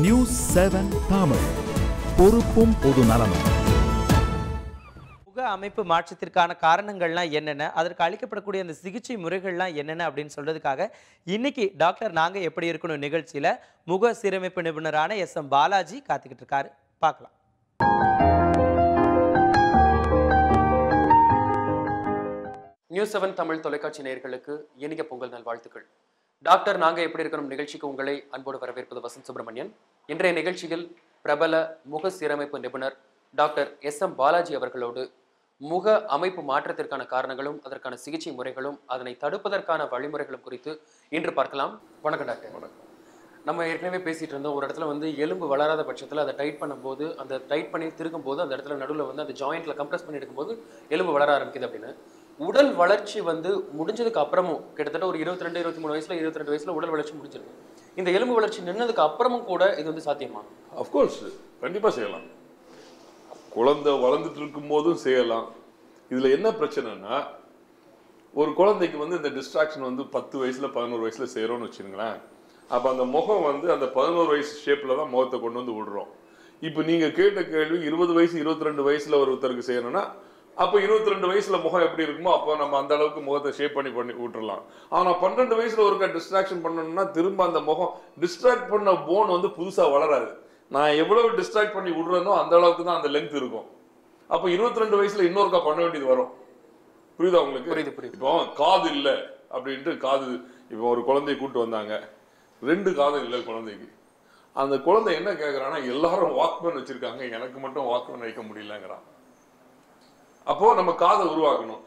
News7 Tamil பொறுப்பும் பொது நலமும். முக அமைப்பு மாற்றத்திற்கான காரணங்கள்லாம் என்னென்ன, அதற்கு அளிக்கப்படக்கூடிய அந்த சிகிச்சை முறைகள்லாம் என்னென்ன அப்படின்னு சொல்றதுக்காக இன்னைக்கு டாக்டர் நாங்க எப்படி இருக்கணும் நிகழ்ச்சியில முக சீரமைப்பு நிபுணரான எஸ்.எம். பாலாஜி காத்துக்கிட்டு இருக்காரு. பார்க்கலாம். நியூஸ்7 தமிழ் தொலைக்காட்சி நேயர்களுக்கு இனிய பொங்கல் நல்வாழ்த்துக்கள். டாக்டர் நாங்க எப்படி இருக்கணும் நிகழ்ச்சிக்கு உங்களை அன்போடு வரவேற்பது வசந்த் சுப்பிரமணியன். இன்றைய நிகழ்ச்சியில் பிரபல முக சீரமைப்பு நிபுணர் டாக்டர் எஸ்.எம். பாலாஜி அவர்களோடு முக அமைப்பு மாற்றத்திற்கான காரணங்களும் அதற்கான சிகிச்சை முறைகளும் அதனை தடுப்பதற்கான வழிமுறைகளும் குறித்து இன்று பார்க்கலாம். வணக்கம் டாக்டர். வணக்கம். நம்ம ஏற்கனவே பேசிட்டு இருந்தோம், ஒரு இடத்துல வந்து எலும்பு வளராத பட்சத்தில் அதை டைட் பண்ணும்போது, அந்த டைட் பண்ணி திருக்கும் போது அந்த இடத்துல நடுவில் வந்து அந்த ஜாயிண்ட்ல கம்ப்ரஸ் பண்ணி எடுக்கும்போது எலும்பு வளர ஆரம்பிக்குது அப்படின்னு. உடல் வளர்ச்சி வந்து முடிஞ்சதுக்கு அப்புறமும் கிட்டத்தட்ட ஒரு 22, 23 வயசுல 22 வயசுல உடல் வளர்ச்சி முடிஞ்சிருக்கு. இந்த எலும்பு வளர்ச்சி நின்னதுக்கு அப்புறமும் கூட இது வந்து சாத்தியமா? அஃப்கோர்ஸ் கண்டிப்பா செய்யலாம். குழந்தை வளர்ந்துட்டு இருக்கும் போதும் செய்யலாம். இதுல என்ன பிரச்சனைனா, ஒரு குழந்தைக்கு வந்து இந்த டிஸ்ட்ராக்ஷன் வந்து 10 வயசுல 11 வயசுல செய்யறோம்னு வச்சுங்களேன். அப்ப அந்த முகம் வந்து அந்த 11 வயசு ஷேப்ல தான் முகத்தை கொண்டு வந்து விடுறோம். இப்ப நீங்க கேட்ட கேள்வி 20 வயசு 22 வயசுல ஒருத்தருக்கு செய்யணும்னா, அப்ப 22 வயசுல முகம் எப்படி இருக்குமோ அப்போ நம்ம அந்த அளவுக்கு முகத்தை ஷேப் பண்ணி விட்டுறலாம். ஆனா 12 வயசுல ஒருக்கா டிஸ்ட்ராக்ஷன் பண்ணணும்னா திரும்ப அந்த முகம் டிஸ்ட்ராக்ட் பண்ண போன் வந்து புதுசா வளராது. நான் எவ்வளவு டிஸ்ட்ராக்ட் பண்ணி விடுறேனோ அந்த அளவுக்கு தான் அந்த லென்த் இருக்கும். அப்ப 22 வயசுல இன்னொருக்கா பண்ண வேண்டியது வரும். புரியுதா உங்களுக்கு? புரியுது. இப்போ காது இல்லை அப்படின்ட்டு காது, இப்போ ஒரு குழந்தைய கூட்டு வந்தாங்க, 2 காது இல்லை குழந்தைக்கு. அந்த குழந்தை என்ன கேட்கறான்னா, எல்லாரும் வாக்மேன் வச்சிருக்காங்க, எனக்கு மட்டும் வாக்மேன் வைக்க முடியலங்கிறான். அப்போ நம்ம காதை உருவாக்கணும்.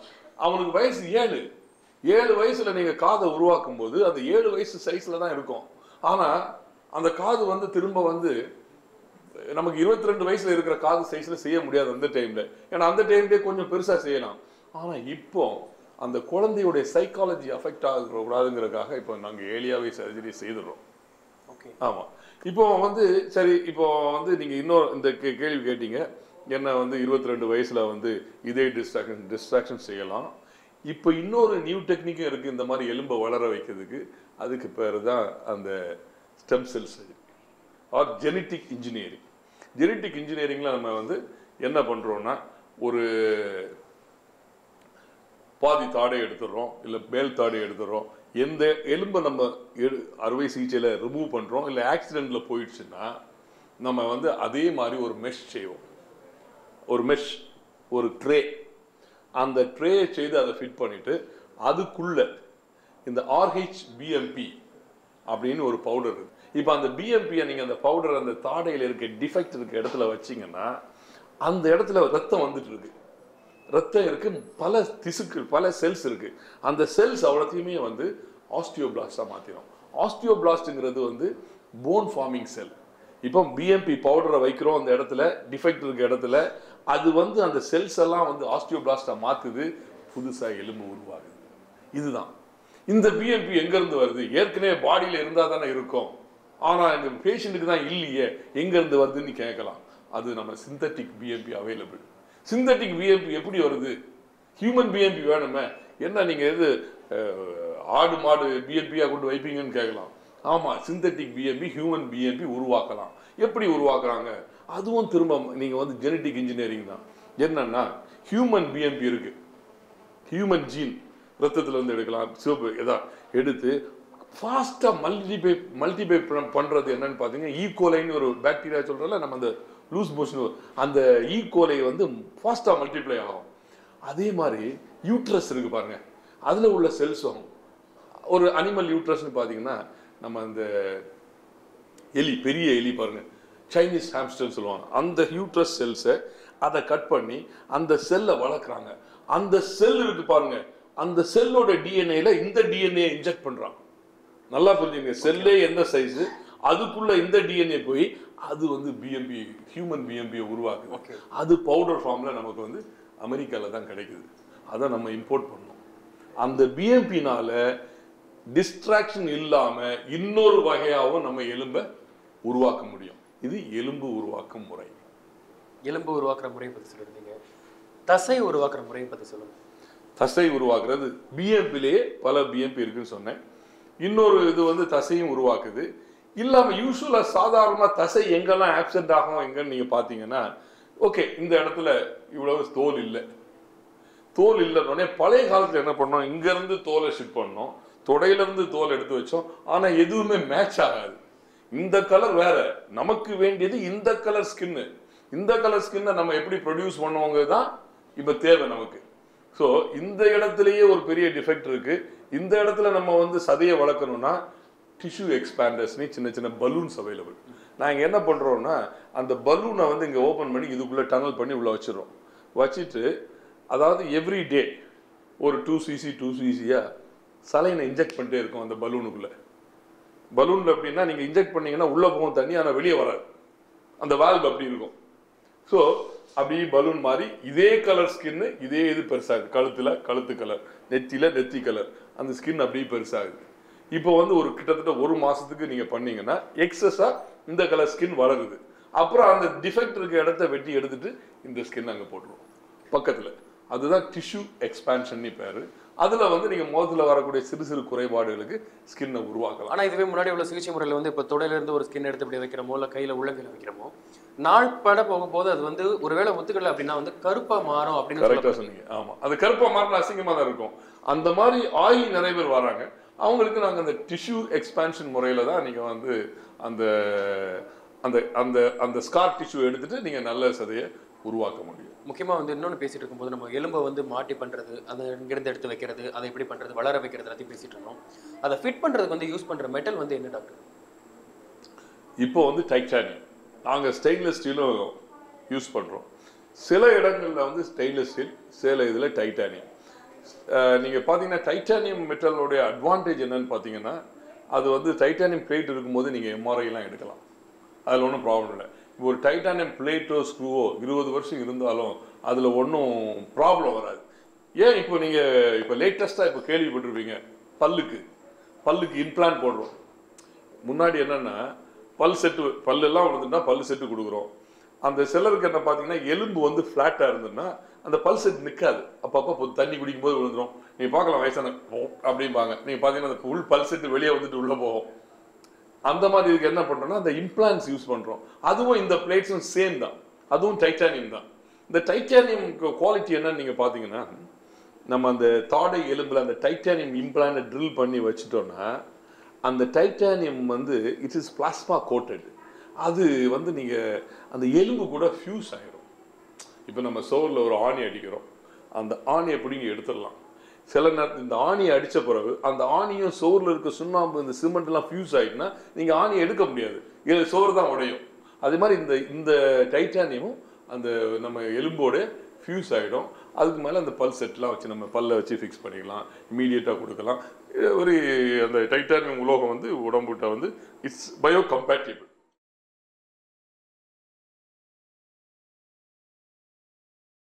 அவனுக்கு வயசு 7 வயசுல நீங்க காதை உருவாக்கும் போது அது 7 வயசு சைஸ்ல தான் இருக்கும். ஆனா அந்த காது வந்து திரும்ப வந்து நமக்கு 22 வயசுல இருக்கிற காது சைஸ்ல செய்ய முடியாது அந்த டைம்ல. ஏன்னா அந்த டைம்லயே கொஞ்சம் பெருசா செய்யலாம். ஆனா இப்போ அந்த குழந்தையுடைய சைக்காலஜி அஃபெக்ட் ஆகக்கூடாதுங்கிறதுக்காக இப்போ நாங்க ஏலியாவே சர்ஜரி செய்துடுறோம். ஆமா. இப்போ வந்து சரி, இப்போ வந்து நீங்க இன்னொரு இந்த கேள்வி கேட்டீங்க, என்ன வந்து 22 வயசுல வந்து இதே டிஸ்ட்ராக்ஷன் செய்யலாம். இப்போ இன்னொரு நியூ டெக்னிக்கும் இருக்கு இந்த மாதிரி எலும்பை வளர வைக்கிறதுக்கு. அதுக்கு பேர் தான் அந்த stem cell surgery or genetic engineering. Genetic இன்ஜினியரிங்ல நம்ம வந்து என்ன பண்றோம்னா, ஒரு பாதி தாடை எடுத்துடுறோம், இல்லை மேல் தாடை எடுத்துடுறோம். எந்த எலும்பை நம்ம அறுவை சிகிச்சையில ரிமூவ் பண்றோம், இல்லை ஆக்சிடென்ட்ல போயிடுச்சுன்னா நம்ம வந்து அதே மாதிரி ஒரு மெஷ் செய்வோம். ஒரு மெஷ், ஒரு ட்ரே, அந்த ட்ரே செய்து அதை ஃபிட் பண்ணிட்டு அதுக்குள்ள இந்த RHBMP அப்படின்னு ஒரு பவுடர் இருக்கு. இப்போ அந்த பிஎம்பியை நீங்க அந்த பவுடர் அந்த தாடையில் இருக்க டிஃபெக்ட் இருக்க இடத்துல வச்சிங்கன்னா அந்த இடத்துல ரத்தம் வந்துட்டு இருக்கு. ரத்தம் இருக்கு, பல திசுக்கள், பல செல்ஸ் இருக்கு. அந்த செல்ஸ் அவ்வளோத்தையுமே வந்து ஆஸ்டியோபிளாஸ்டா மாத்திரும். ஆஸ்டியோபிளாஸ்ட்ங்கிறது வந்து போன் ஃபார்மிங் செல். இப்போ பிஎம்பி பவுடரை வைக்கிறோம் அந்த இடத்துல, டிஃபெக்ட் இருக்க இடத்துல, அது வந்து அந்த செல்ஸ் எல்லாம் வந்து ஆஸ்டியோபிளாஸ்டா மாத்துது, புதுசா எலும்பு உருவாகுது. இதுதான். இந்த பிஎம்பி எங்க இருந்து வருது? ஏற்கனவே பாடியில இருந்தா தானே இருக்கும். ஆனா இந்த பேஷண்ட்டுக்கு தான் இல்லையே, எங்க இருந்து வருதுன்னு கேட்கலாம். அது நம்ம synthetic BMP available. Synthetic BMP எப்படி வருது? ஹியூமன் பிஎம்பி வேணுமே, என்ன நீங்க எது ஆடு மாடு பிஎம்பியா கொண்டு வைப்பீங்கன்னு கேட்கலாம். ஆமா, சிந்தட்டிக் பிஎம்பி, ஹியூமன் பிஎம்பி உருவாக்கலாம். எப்படி உருவாக்குறாங்க? அதுவும் திரும்ப நீங்க வந்து ஜெனட்டிக் இன்ஜினியரிங் தான். என்னன்னா, ஹியூமன் பிஎம்பி இருக்கு, ஹியூமன் ஜீன் ரத்தத்துல இருந்து எடுக்கலாம், சிவப்பு எதாவது எடுத்து ஃபாஸ்டா மல்டிபை பண்றது என்னன்னு பாத்தீங்கன்னா, ஈகோலைன்னு ஒரு பாக்டீரியா சொல்றோம்ல நம்ம, அந்த லூஸ் மோஷன், அந்த ஈகோலை வந்து ஃபாஸ்டா மல்டிப்ளை ஆகும். அதே மாதிரி யூட்ரஸ் இருக்கு பாருங்க, அதுல உள்ள செல்ஸும் ஒரு அனிமல் யூட்ரஸ்ன்னு பாத்தீங்கன்னா, நம்ம அந்த எலி, பெரிய எலி பாருங்க, சைனீஸ் ஹாம்ஸ்டர்னு சொல்லுவாங்க, அந்த யூட்ரஸ் செல்ஸை அதை கட் பண்ணி அந்த செல்லை வளர்க்குறாங்க. அந்த செல் இருக்கு பாருங்க, அந்த செல்லோட டிஎன்ஏல இந்த டிஎன்ஏ இன்ஜெக்ட் பண்றாங்க. நல்லா புரிஞ்சுங்க, செல்லே எந்த சைஸ், அதுக்குள்ள இந்த டிஎன்ஏ போய் அது வந்து பிஎம்பி, ஹியூமன் பிஎம்பியை உருவாக்குது. அது பவுடர் ஃபார்ம்ல நமக்கு வந்து அமெரிக்கால தான் கிடைக்குது. அதை நம்ம இம்போர்ட் பண்ணோம். அந்த பிஎம்பினால டிஸ்ட்ராக்ஷன் இல்லாம இன்னொரு வகையாகவும் நம்ம எலும்பை உருவாக்க முடியும். இது எலும்பு உருவாக்கும் முறை. எலும்பு உருவாக்குற முறையை பத்தி சொல்லிருந்தீங்க, தசை உருவாக்குற முறையை பத்தி சொல்லுங்க. தசை உருவாக்குறது பிஎம்பிலேயே பல பிஎம்பி இருக்குன்னு சொன்னேன். இன்னொரு இது வந்து தசையும் உருவாக்குது. இல்லாமல் யூஸ்வலாக சாதாரணமாக தசை எங்கெல்லாம் ஆப்சென்ட் ஆகும் எங்கன்னு நீங்கள் பார்த்தீங்கன்னா, ஓகே இந்த இடத்துல இவ்வளவு தோல் இல்லை, தோல் இல்லைன்னொடனே பழைய காலத்தில் என்ன பண்ணோம், இங்கேருந்து தோலை ஷிஃப்ட் பண்ணோம், தொடையிலேருந்து தோல் எடுத்து வச்சோம். ஆனால் எதுவுமே மேட்ச் ஆகாது. இந்த கலர் வேற, நமக்கு வேண்டியது இந்த கலர் ஸ்கின்னு. இந்த கலர் ஸ்கின்னை நம்ம எப்படி ப்ரொடியூஸ் பண்ணுவோங்க தான் இப்போ தேவை நமக்கு. ஸோ இந்த இடத்துலையே ஒரு பெரிய டிஃபெக்ட் இருக்கு. இந்த இடத்துல நம்ம வந்து சதையை வளர்க்கணும்னா டிஷ்யூ எக்ஸ்பேண்டர்ஸ்னு சின்ன சின்ன பலூன்ஸ் அவைலபிள். நாங்கள் என்ன பண்ணுறோம்னா, அந்த பலூனை வந்து இங்கே ஓப்பன் பண்ணி இதுக்குள்ளே டனல் பண்ணி உள்ளே வச்சிடறோம். வச்சுட்டு அதாவது எவ்ரி டே ஒரு 2cc 2cc சலைனை இன்ஜெக்ட் பண்ணிட்டே இருக்கும் அந்த பலூனுக்குள்ளே. பலூனில் எப்படின்னா நீங்கள் இன்ஜெக்ட் பண்ணீங்கன்னா உள்ளே போகும் தண்ணி, ஆனால் வெளியே வராது. அந்த வால்வ் அப்படி இருக்கும். ஸோ அப்படி பலூன் மாதிரி இதே கலர் ஸ்கின்னு, இதே இது பெருசாகுது. கழுத்தில் கழுத்து கலர், நெத்தியில் நெத்தி கலர், அந்த ஸ்கின் அப்படியே பெருசாகுது. இப்போ வந்து ஒரு கிட்டத்தட்ட 1 மாதத்துக்கு நீங்கள் பண்ணீங்கன்னா எக்ஸஸாக இந்த கலர் ஸ்கின் வளருது. அப்புறம் அந்த டிஃபெக்ட் இருக்க இடத்த வெட்டி எடுத்துட்டு இந்த ஸ்கின் அங்கே போட்டுருவோம் பக்கத்தில். அதுதான் டிஷ்யூ எக்ஸ்பான்ஷன் பேர். அதில் வந்து நீங்கள் முகத்தில் வரக்கூடிய சிறு சிறு குறைபாடுகளுக்கு ஸ்கின்னை உருவாக்கலாம். ஆனால் இதுவே முன்னாடி உள்ள சிகிச்சை முறையில் வந்து இப்போ தொடையிலேருந்து ஒரு ஸ்கின் எடுத்து இப்படி வைக்கிறோமோ, இல்லை கையில் உள்ளங்கையில் வைக்கிறோமோ, நாள் பட போகும்போது அது வந்து ஒருவேளை ஒத்துக்கல அப்படின்னா வந்து கருப்பாக மாறும் அப்படின்னு கரெக்டாக சொன்னீங்க. ஆமாம், அது கருப்பாக மாறின அசிங்கமாக தான் இருக்கும். அந்த மாதிரி ஆயிலி நிறைய பேர் வராங்க. அவங்களுக்கு நாங்கள் அந்த டிஷ்யூ எக்ஸ்பான்ஷன் முறையில் தான் நீங்கள் வந்து அந்த அந்த அந்த அந்த ஸ்கார் டிஷ்யூ எடுத்துட்டு நீங்கள் நல்ல சதையை உருவாக்க முடியும். முக்கியமாக வந்து இன்னொன்று பேசிட்டு இருக்கும்போது நம்ம எலும்பை வந்து மாட்டி பண்ணுறது, அதை இங்கிருந்து எடுத்து வைக்கிறது, அதை எப்படி பண்ணுறது, வளர வைக்கிறது எல்லாத்தையும் பேசிட்டு இருந்தோம். அதை ஃபிட் பண்ணுறதுக்கு வந்து யூஸ் பண்ணுற மெட்டல் வந்து என்ன டாக்டர்? இப்போ வந்து டைட்டானியம், நாங்கள் ஸ்டெயின்லெஸ் ஸ்டீலும் யூஸ் பண்ணுறோம். சில இடங்களில் வந்து ஸ்டெயின்லெஸ் ஸ்டீல், சில இதில் டைட்டானியம். நீங்கள் பார்த்தீங்கன்னா டைட்டானியம் மெட்டலோடைய அட்வான்டேஜ் என்னன்னு பார்த்தீங்கன்னா, அது வந்து டைட்டானியம் பிளேட் இருக்கும்போது நீங்கள் எம்ஆர்ஐலாம் எடுக்கலாம், அதில் ஒன்றும் ப்ராப்ளம் இல்லை. இப்போ ஒரு டைட்டானியம் பிளேட்டோ ஸ்க்ரூவோ 20 வருஷம் இருந்தாலும் அதில் ஒன்றும் ப்ராப்ளம் வராது. ஏன் இப்போ நீங்கள் இப்போ லேட்டஸ்ட்டாக இப்போ கேள்விப்பட்டிருப்பீங்க, பல்லுக்கு இம்ப்ளான்ட் போடுறோம். முன்னாடி என்னென்னா பல்லெல்லாம் விழுந்துன்னா பல்லு செட்டு கொடுக்குறோம். அந்த சிலருக்கு என்ன பார்த்தீங்கன்னா எலும்பு வந்து ஃப்ளாட்டாக இருந்ததுன்னா அந்த பல் செட் நிற்காது, அப்பப்போ தண்ணி குடிக்கும்போது விழுந்துடும். நீங்கள் பார்க்கலாம் வயசான அப்படிம்பாங்க. நீங்கள் பார்த்தீங்கன்னா அந்த உள் பல் செட்டு வெளியே வந்துட்டு உள்ளே போகும். அந்த மாதிரி இதுக்கு என்ன பண்ணுறோம்னா அந்த இம்ப்ளான்ஸ் யூஸ் பண்ணுறோம். அதுவும் இந்த பிளேட்ஸும் சேம் தான், அதுவும் டைட்டானியம் தான். இந்த டைட்டானியம் குவாலிட்டி என்னன்னு நீங்கள் பார்த்தீங்கன்னா, நம்ம அந்த தாடை எலும்பில் அந்த டைட்டானியம் இம்ப்ளான்ட்டை ட்ரில் பண்ணி வச்சுட்டோன்னா அந்த டைட்டானியம் வந்து இட் இஸ் பிளாஸ்மா கோட்டட். அது வந்து நீங்கள் அந்த எலும்பு கூட ஃபியூஸ் ஆகிடும். இப்போ நம்ம சோரில் ஒரு ஆணி அடிக்கிறோம், அந்த ஆணியை பிடிங்கி எடுத்துடலாம். சில நேரத்தில் இந்த ஆணியை அடித்த பிறகு அந்த ஆணியும் சோறில் இருக்க சுண்ணாம்பு இந்த சிமெண்ட்லாம் ஃபியூஸ் ஆகிட்டுனா நீங்கள் ஆணியை எடுக்க முடியாது, இது சோறு தான் உடையும். அதே மாதிரி இந்த டைட்டானியமும் அந்த நம்ம எலும்போட ஃபியூஸ் ஆகிடும். அதுக்கு மேலே அந்த பல் செட்லாம் வச்சு நம்ம பல்லை வச்சு ஃபிக்ஸ் பண்ணிக்கலாம், இமீடியட்டாக கொடுக்கலாம். ஒரு அந்த டைட்டானியம் உலோகம் வந்து உடம்புகிட்ட வந்து இட்ஸ் பயோ கம்பேட்டிபிள்.